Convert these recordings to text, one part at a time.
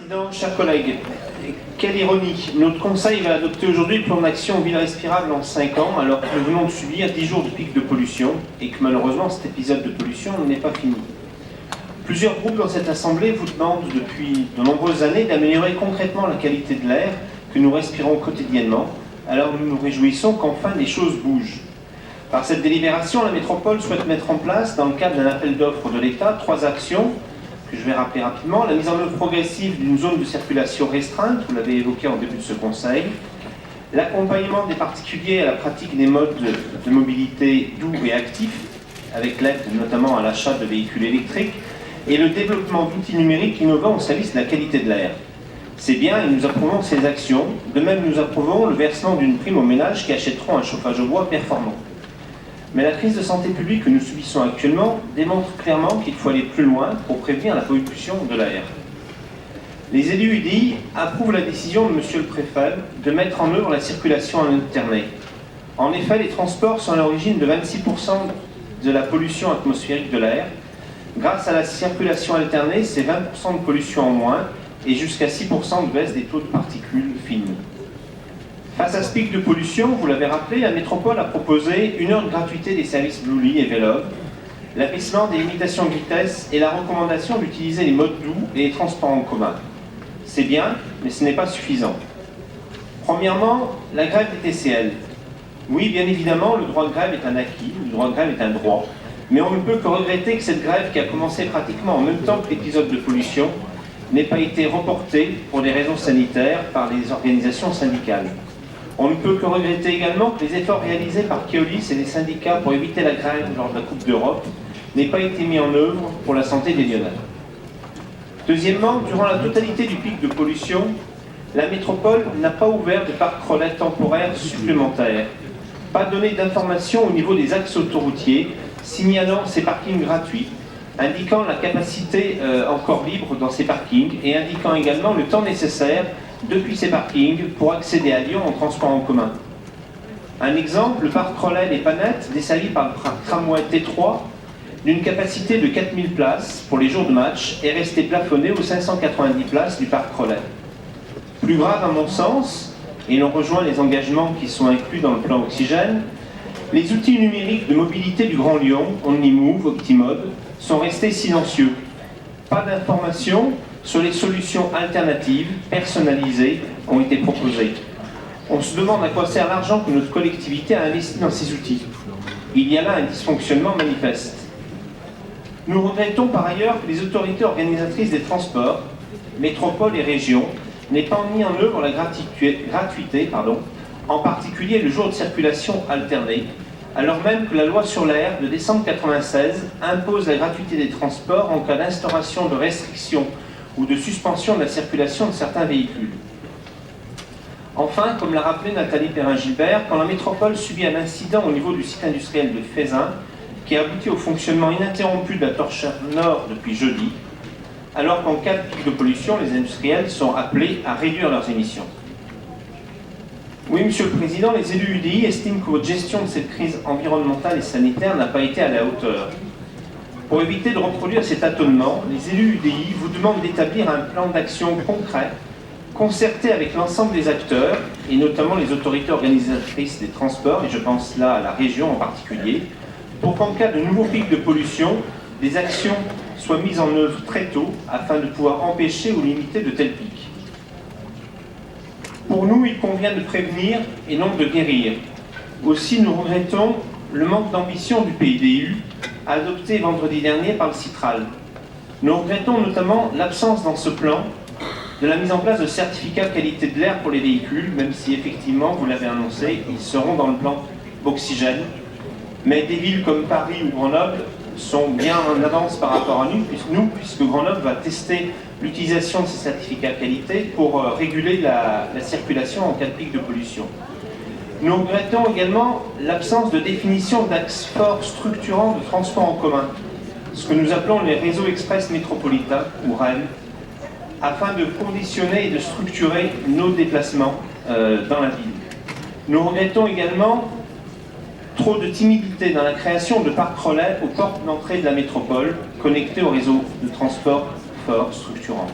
Président, chers collègues, quelle ironie. Notre Conseil va adopter aujourd'hui le plan d'action Ville respirable en 5 ans, alors que nous venons de subir 10 jours de pic de pollution et que malheureusement cet épisode de pollution n'est pas fini. Plusieurs groupes dans cette Assemblée vous demandent depuis de nombreuses années d'améliorer concrètement la qualité de l'air que nous respirons quotidiennement, alors nous nous réjouissons qu'enfin les choses bougent. Par cette délibération, la métropole souhaite mettre en place, dans le cadre d'un appel d'offres de l'État, 3 actions que je vais rappeler rapidement. La mise en œuvre progressive d'une zone de circulation restreinte, vous l'avez évoqué en début de ce conseil, l'accompagnement des particuliers à la pratique des modes de mobilité doux et actifs, avec l'aide notamment à l'achat de véhicules électriques, et le développement d'outils numériques innovants au service de la qualité de l'air. C'est bien et nous approuvons ces actions. De même, nous approuvons le versement d'une prime aux ménages qui achèteront un chauffage au bois performant. Mais la crise de santé publique que nous subissons actuellement démontre clairement qu'il faut aller plus loin pour prévenir la pollution de l'air. Les élus UDI approuvent la décision de M. le Préfet de mettre en œuvre la circulation alternée. En effet, les transports sont à l'origine de 26% de la pollution atmosphérique de l'air. Grâce à la circulation alternée, c'est 20% de pollution en moins et jusqu'à 6% de baisse des taux de particules fines. Face à ce pic de pollution, vous l'avez rappelé, la métropole a proposé 1 heure de gratuité des services Bluely et Vélove, l'abaissement des limitations de vitesse et la recommandation d'utiliser les modes doux et les transports en commun. C'est bien, mais ce n'est pas suffisant. Premièrement, la grève des TCL. Oui, bien évidemment, le droit de grève est un acquis, le droit de grève est un droit, mais on ne peut que regretter que cette grève, qui a commencé pratiquement en même temps que l'épisode de pollution, n'ait pas été reportée pour des raisons sanitaires par les organisations syndicales. On ne peut que regretter également que les efforts réalisés par Keolis et les syndicats pour éviter la grève lors de la Coupe d'Europe n'aient pas été mis en œuvre pour la santé des Lyonnais. Deuxièmement, durant la totalité du pic de pollution, la métropole n'a pas ouvert de parc relais temporaire supplémentaires, pas donné d'informations au niveau des axes autoroutiers, signalant ces parkings gratuits, indiquant la capacité encore libre dans ces parkings et indiquant également le temps nécessaire depuis ces parkings pour accéder à Lyon en transport en commun. Un exemple, le parc relais Les Panettes, desservi par le tramway T3, d'une capacité de 4000 places pour les jours de match, est resté plafonné aux 590 places du parc relais. Plus grave à mon sens, et l'on rejoint les engagements qui sont inclus dans le plan Oxygène, les outils numériques de mobilité du Grand Lyon, OmniMove, Optimode, sont restés silencieux. Pas d'informations sur les solutions alternatives, personnalisées, ont été proposées. On se demande à quoi sert l'argent que notre collectivité a investi dans ces outils. Il y a là un dysfonctionnement manifeste. Nous regrettons par ailleurs que les autorités organisatrices des transports, métropoles et régions, n'aient pas mis en œuvre la gratuité, en particulier le jour de circulation alternée, alors même que la loi sur l'air de décembre 1996 impose la gratuité des transports en cas d'instauration de restrictions ou de suspension de la circulation de certains véhicules. Enfin, comme l'a rappelé Nathalie Perrin-Gilbert, quand la métropole subit un incident au niveau du site industriel de Feyzin, qui a abouti au fonctionnement ininterrompu de la torchère nord depuis jeudi, alors qu'en cas de pic de pollution, les industriels sont appelés à réduire leurs émissions. Oui, Monsieur le Président, les élus UDI estiment que votre gestion de cette crise environnementale et sanitaire n'a pas été à la hauteur. Pour éviter de reproduire cet tâtonnement, les élus UDI vous demandent d'établir un plan d'action concret, concerté avec l'ensemble des acteurs, et notamment les autorités organisatrices des transports, et je pense là à la région en particulier, pour qu'en cas de nouveau pic de pollution, des actions soient mises en œuvre très tôt afin de pouvoir empêcher ou limiter de tels pics. Pour nous, il convient de prévenir et non de guérir. Aussi, nous regrettons le manque d'ambition du PIDU adopté vendredi dernier par le Citral. Nous regrettons notamment l'absence dans ce plan de la mise en place de certificats qualité de l'air pour les véhicules, même si effectivement, vous l'avez annoncé, ils seront dans le plan Oxygène. Mais des villes comme Paris ou Grenoble sont bien en avance par rapport à nous, puisque Grenoble va tester l'utilisation de ces certificats qualité pour réguler la circulation en cas de pic de pollution. Nous regrettons également l'absence de définition d'axes forts structurants de transport en commun, ce que nous appelons les réseaux express métropolitains, ou REM, afin de conditionner et de structurer nos déplacements dans la ville. Nous regrettons également trop de timidité dans la création de parcs relais aux portes d'entrée de la métropole, connectés au réseau de transport fort structurant.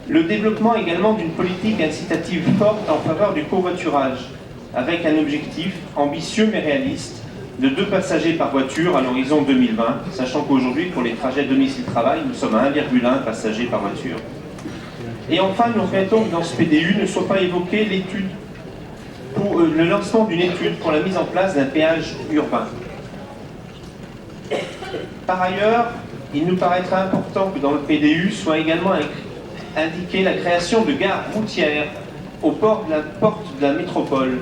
Le développement également d'une politique incitative forte en faveur du covoiturage, avec un objectif ambitieux mais réaliste de 2 passagers par voiture à l'horizon 2020, sachant qu'aujourd'hui, pour les trajets domicile-travail, nous sommes à 1,1 passagers par voiture. Et enfin, nous regrettons que dans ce PDU ne soit pas évoqué le lancement d'une étude pour la mise en place d'un péage urbain. Par ailleurs, il nous paraîtra important que dans le PDU soit également indiquée la création de gares routières au port de la porte de la métropole,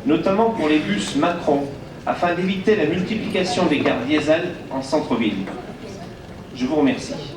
notamment pour les bus Macron, afin d'éviter la multiplication des gares diesel en centre-ville. Je vous remercie.